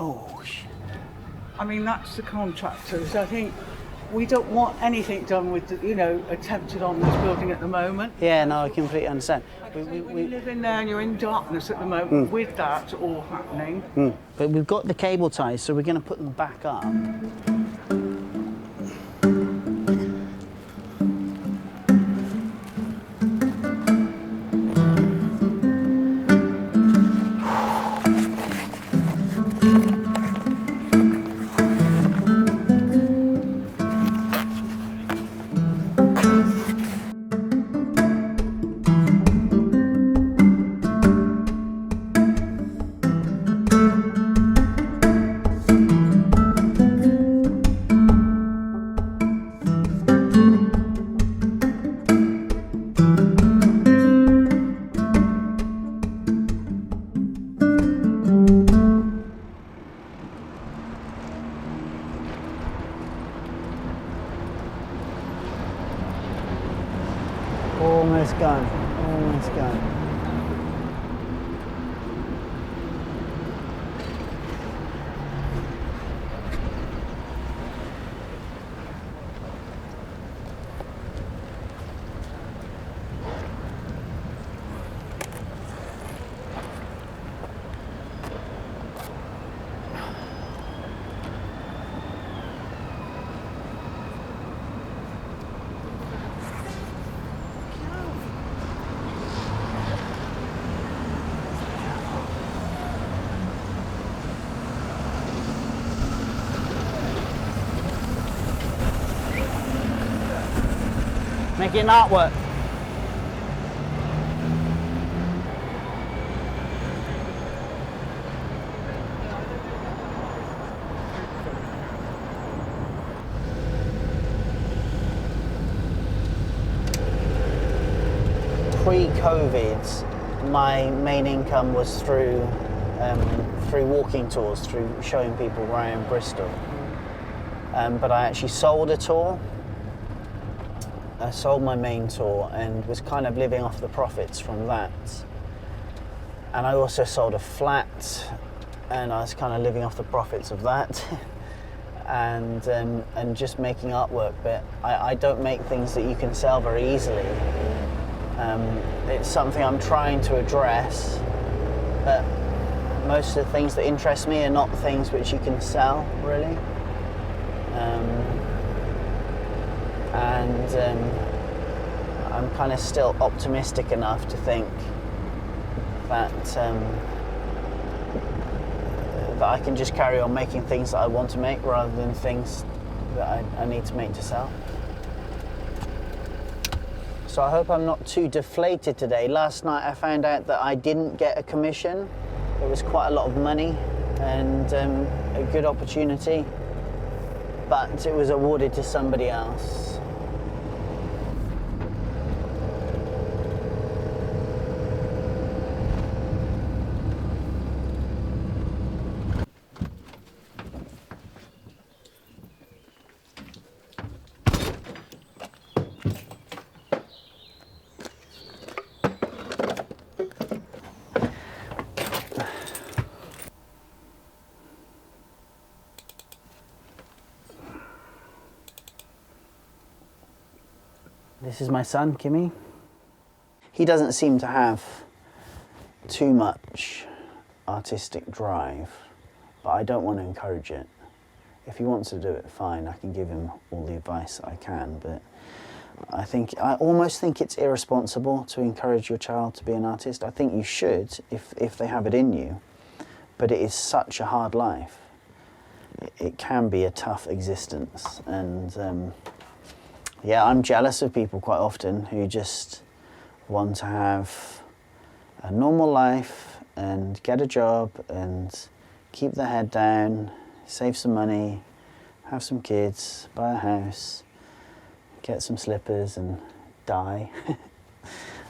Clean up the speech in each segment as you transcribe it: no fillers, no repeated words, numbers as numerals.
Oh, I mean, that's the contractors. I think we don't want anything done with, attempted on this building at the moment. Yeah, no, I completely understand. When you live in there and you're in darkness at the moment with that all happening. But we've got the cable ties, so we're going to put them back up. Almost gone, almost gone. Making artwork. Pre-COVID, my main income was through walking tours, through showing people around Bristol. But I actually sold a tour. I sold my main tour and was kind of living off the profits from that. And I also sold a flat and I was kind of living off the profits of that. and just making artwork, but I don't make things that you can sell very easily. It's something I'm trying to address, but most of the things that interest me are not things which you can sell, really. I'm kind of still optimistic enough to think that that I can just carry on making things that I want to make rather than things that I need to make to sell. So I hope I'm not too deflated today. Last night I found out that I didn't get a commission. It was quite a lot of money and a good opportunity, but it was awarded to somebody else. This is my son, Kimmy. He doesn't seem to have too much artistic drive, but I don't want to encourage it. If he wants to do it, fine, I can give him all the advice I can, but I almost think it's irresponsible to encourage your child to be an artist. I think you should, if they have it in you, but it is such a hard life. It can be a tough existence, and yeah, I'm jealous of people quite often who just want to have a normal life and get a job and keep their head down, save some money, have some kids, buy a house, get some slippers and die.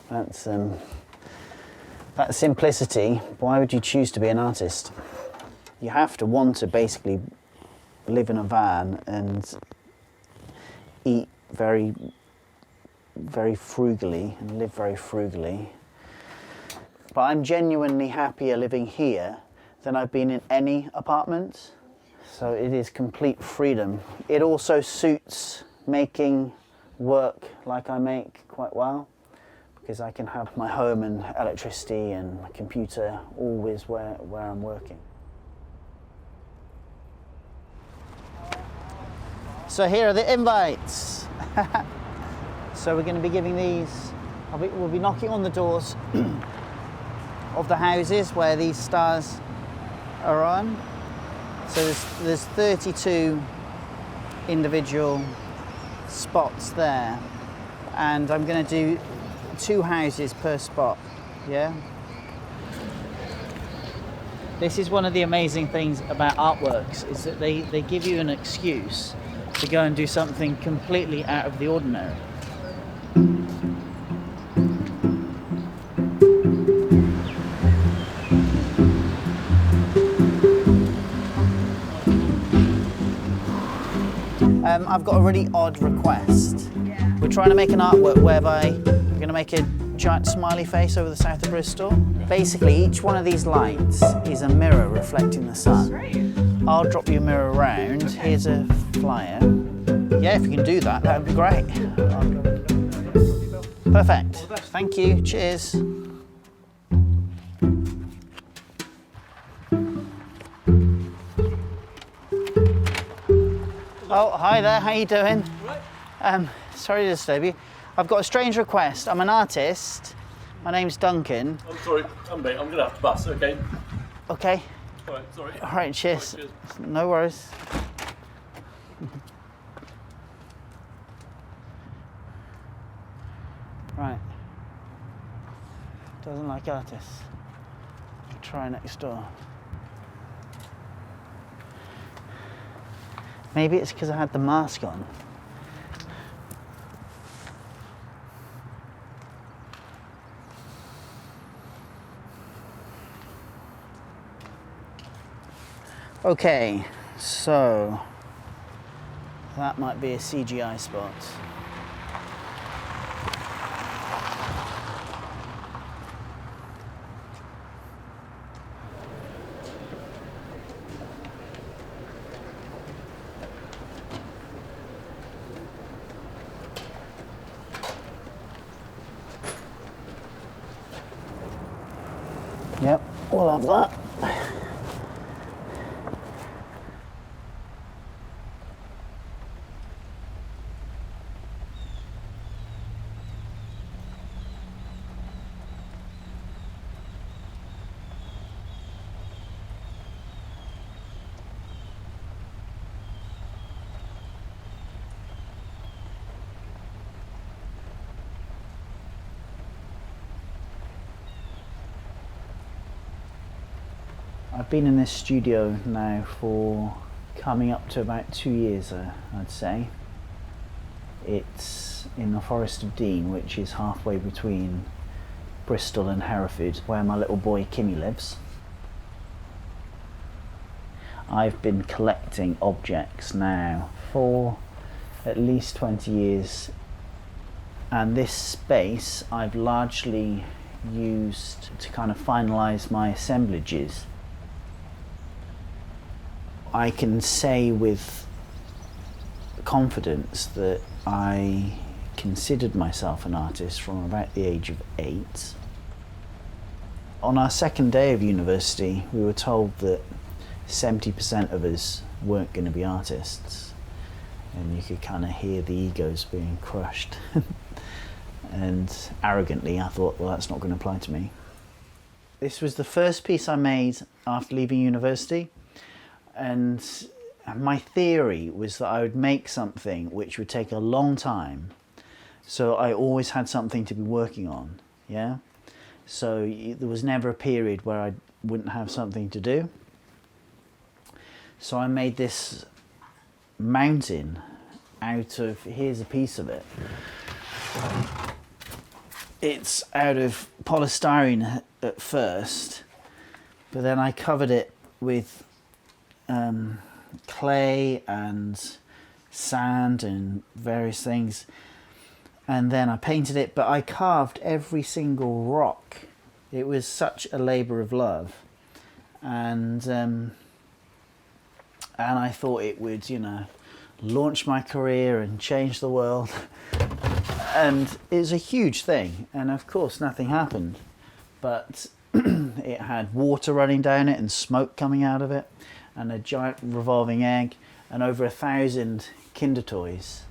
That's simplicity. Why would you choose to be an artist? You have to want to basically live in a van and eat very, very frugally and live very frugally. But I'm genuinely happier living here than I've been in any apartment. So it is complete freedom. It also suits making work like I make quite well, because I can have my home and electricity and my computer always where I'm working. So here are the invites. So we're going to be giving these, we'll be knocking on the doors of the houses where these stars are on. So there's 32 individual spots there, and I'm going to do 2 houses per spot. Yeah. This is one of the amazing things about artworks, is that they give you an excuse to go and do something completely out of the ordinary. I've got a really odd request. Yeah. We're trying to make an artwork whereby we're going to make a giant smiley face over the south of Bristol. Basically, each one of these lights is a mirror reflecting the sun. Great. I'll drop you a mirror around. Okay. Here's a flyer. Yeah, if you can do that, that would be great. Perfect. Thank you. Cheers. Oh, hi there, how you doing? Sorry to disturb you. I've got a strange request. I'm an artist. My name's Duncan. I'm sorry, mate, I'm gonna have to bus, okay? Okay. All right, sorry. All right, cheers. All right, cheers. No worries. Right. Doesn't like artists. Try next door. Maybe it's because I had the mask on. Okay, so that might be a CGI spot. Yep, we'll have that. I've been in this studio now for coming up to about 2 years, I'd say. It's in the Forest of Dean, which is halfway between Bristol and Hereford, where my little boy Kimmy lives. I've been collecting objects now for at least 20 years, and this space I've largely used to kind of finalise my assemblages. I can say with confidence that I considered myself an artist from about the age of 8. On our second day of university, we were told that 70% of us weren't going to be artists, and you could kind of hear the egos being crushed. And arrogantly I thought, well, that's not going to apply to me. This was the first piece I made after leaving university. And my theory was that I would make something which would take a long time, so I always had something to be working on, yeah? So there was never a period where I wouldn't have something to do. So I made this mountain out of, here's a piece of it. It's out of polystyrene at first, but then I covered it with clay and sand and various things, and then I painted it, but I carved every single rock. It was such a labour of love, and I thought it would, you know, launch my career and change the world. And it was a huge thing, and of course nothing happened, but it had water running down it and smoke coming out of it, and a giant revolving egg, and over 1,000 Kinder toys.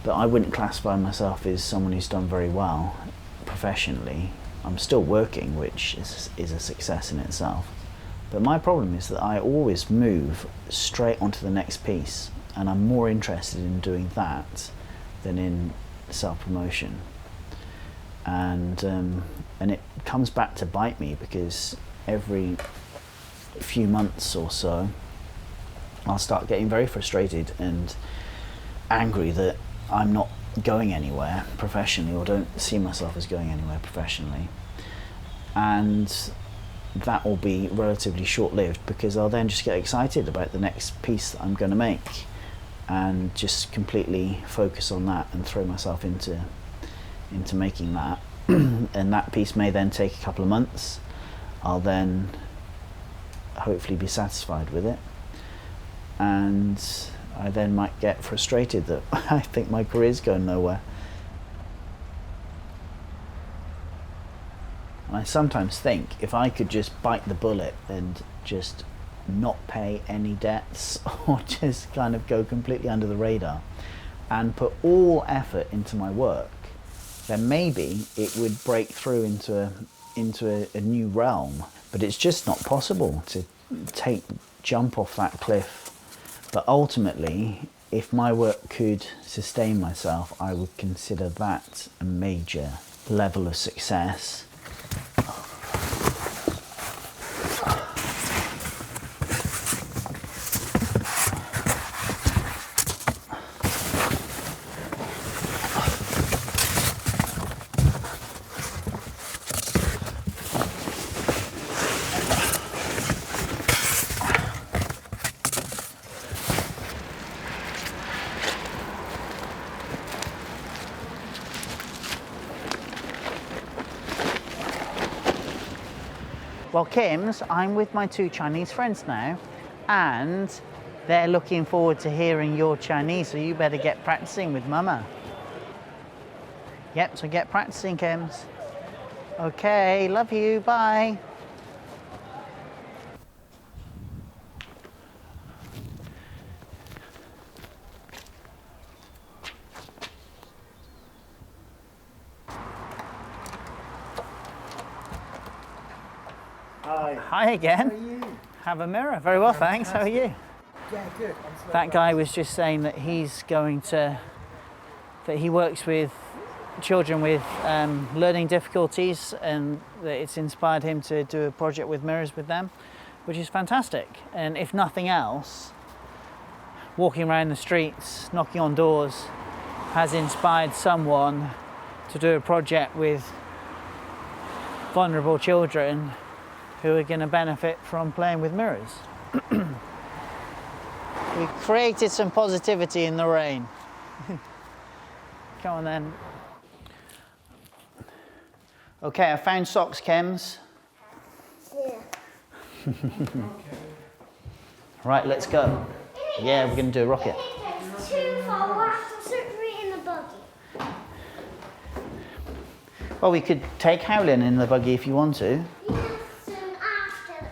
But I wouldn't classify myself as someone who's done very well professionally. I'm still working, which is a success in itself. But my problem is that I always move straight onto the next piece, and I'm more interested in doing that than in self-promotion. And it comes back to bite me, because every few months or so I'll start getting very frustrated and angry that I'm not going anywhere professionally, or don't see myself as going anywhere professionally. And that will be relatively short-lived, because I'll then just get excited about the next piece that I'm going to make and just completely focus on that and throw myself into making that. And that piece may then take a couple of months. I'll then hopefully be satisfied with it, and I then might get frustrated that I think my career's going nowhere. I sometimes think if I could just bite the bullet and just not pay any debts, or just kind of go completely under the radar and put all effort into my work, then maybe it would break through into a new realm. But it's just not possible to jump off that cliff. But ultimately, if my work could sustain myself, I would consider that a major level of success. Well, Kim's, I'm with my 2 Chinese friends now, and they're looking forward to hearing your Chinese, so you better get practicing with Mama. Yep, so get practicing, Kim's. Okay, love you, bye. Hi. Hi again. How are you? Have a mirror. Very well, thanks. How are you? Yeah, good. That guy was just saying that he works with children with learning difficulties, and that it's inspired him to do a project with mirrors with them, which is fantastic. And if nothing else, walking around the streets, knocking on doors, has inspired someone to do a project with vulnerable children who are going to benefit from playing with mirrors. We created some positivity in the rain. Come on then. Okay, I found socks, Kems. Yeah. Right, let's go. Yeah, we're going to do a rocket. It's too far. We'll have to sit in the buggy. Well, we could take Haolin in the buggy if you want to. Yes, and after.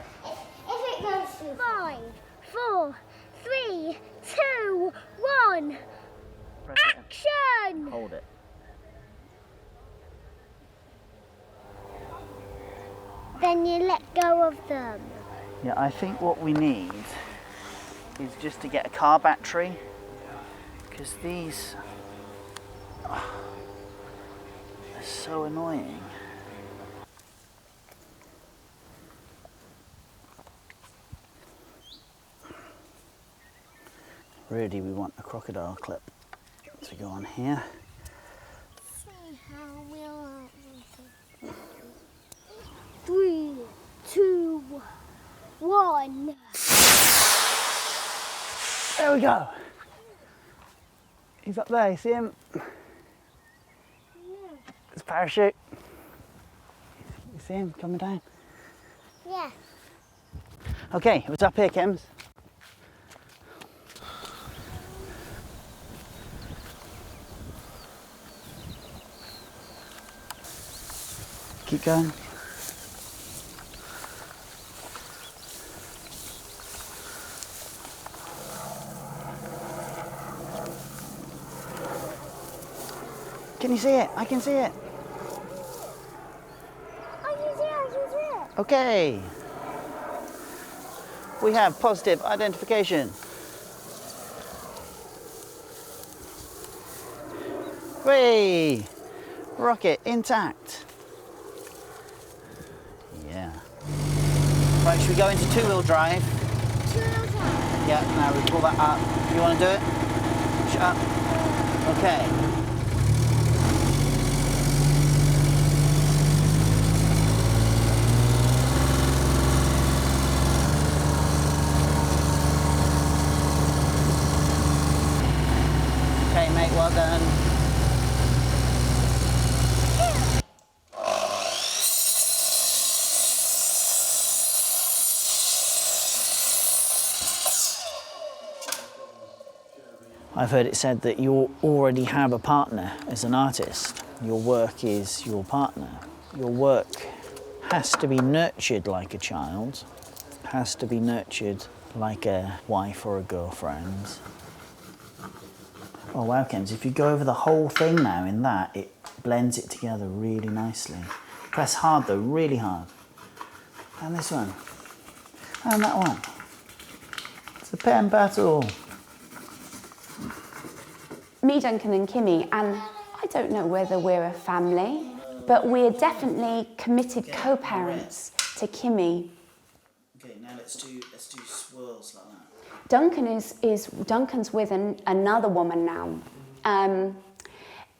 If it goes to 5, 4, 3, 2, 1. Press it. Action! Hold it. Then you let go of them. Yeah, I think what we need is just to get a car battery, because these are so annoying. Really, we want a crocodile clip to go on here. See how we'll 3, 2, 1. There we go. He's up there, you see him? His parachute. See him coming down? Yeah. Okay, it's up here, Kems. Keep going. Can you see it? I can see it. I can see it. Okay. We have positive identification. Hooray! Rocket intact. Yeah. Right, should we go into two-wheel drive? Two-wheel drive. Yeah, now we pull that up. You want to do it? Push it up. Okay. Okay, mate, well done. I've heard it said that you already have a partner as an artist. Your work is your partner. Your work has to be nurtured like a child, has to be nurtured like a wife or a girlfriend. Oh wow, Kems, if you go over the whole thing now in that, it blends it together really nicely. Press hard though, really hard. And this one. And that one. It's a pen battle. Me, Duncan and Kimmy, and I don't know whether we're a family, but we're definitely committed co-parents to Kimmy. Okay, now let's do swirls like that. Duncan's with another woman now,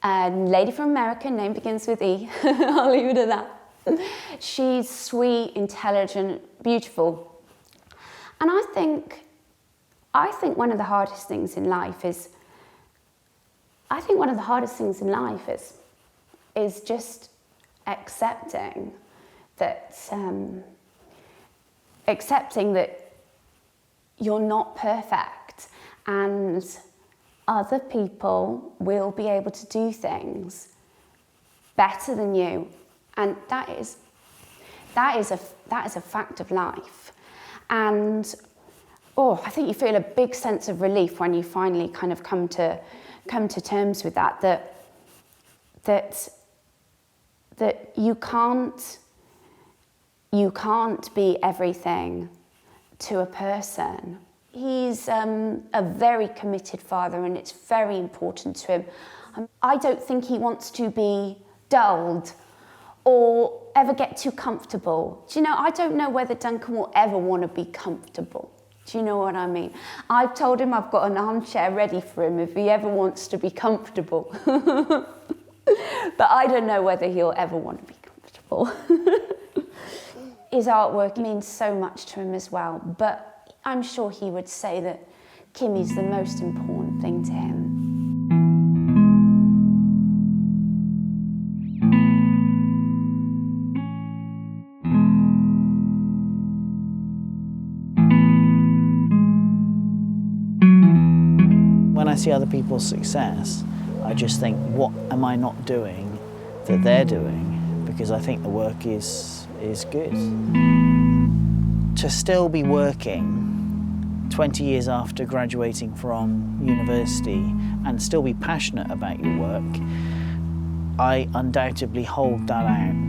a lady from America, name begins with E. I'll leave it at that. She's sweet, intelligent, beautiful, and I think one of the hardest things in life is. Is just accepting that you're not perfect and other people will be able to do things better than you, and that is a fact of life. And I think you feel a big sense of relief when you finally kind of come to terms with that you can't be everything to a person. He's a very committed father, and it's very important to him. I don't think he wants to be dulled or ever get too comfortable. Do you know, I don't know whether Duncan will ever want to be comfortable. Do you know what I mean? I've told him I've got an armchair ready for him if he ever wants to be comfortable. But I don't know whether he'll ever want to be comfortable. His artwork means so much to him as well, but I'm sure he would say that Kimmy's the most important thing to him. When I see other people's success, I just think, what am I not doing that they're doing? Because I think the work is good. To still be working 20 years after graduating from university and still be passionate about your work, I undoubtedly hold that out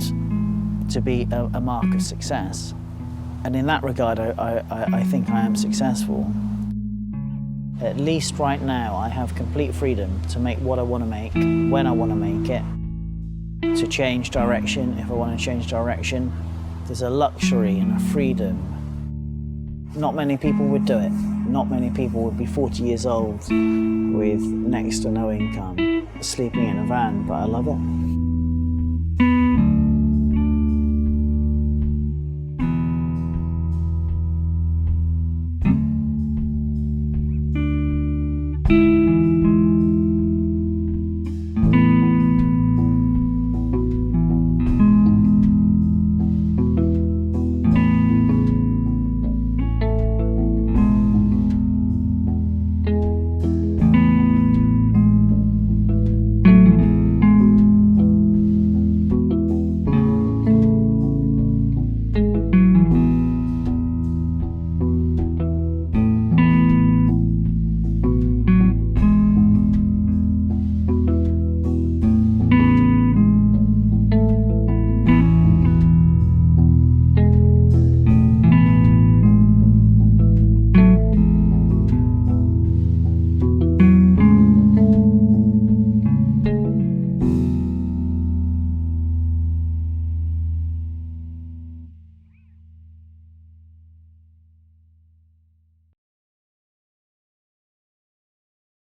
to be a mark of success. And in that regard, I think I am successful. At least right now, I have complete freedom to make what I want to make, when I want to make it, to change direction if I want to change direction. There's a luxury and a freedom. Not many people would do it. Not many people would be 40 years old with next to no income, sleeping in a van, but I love it.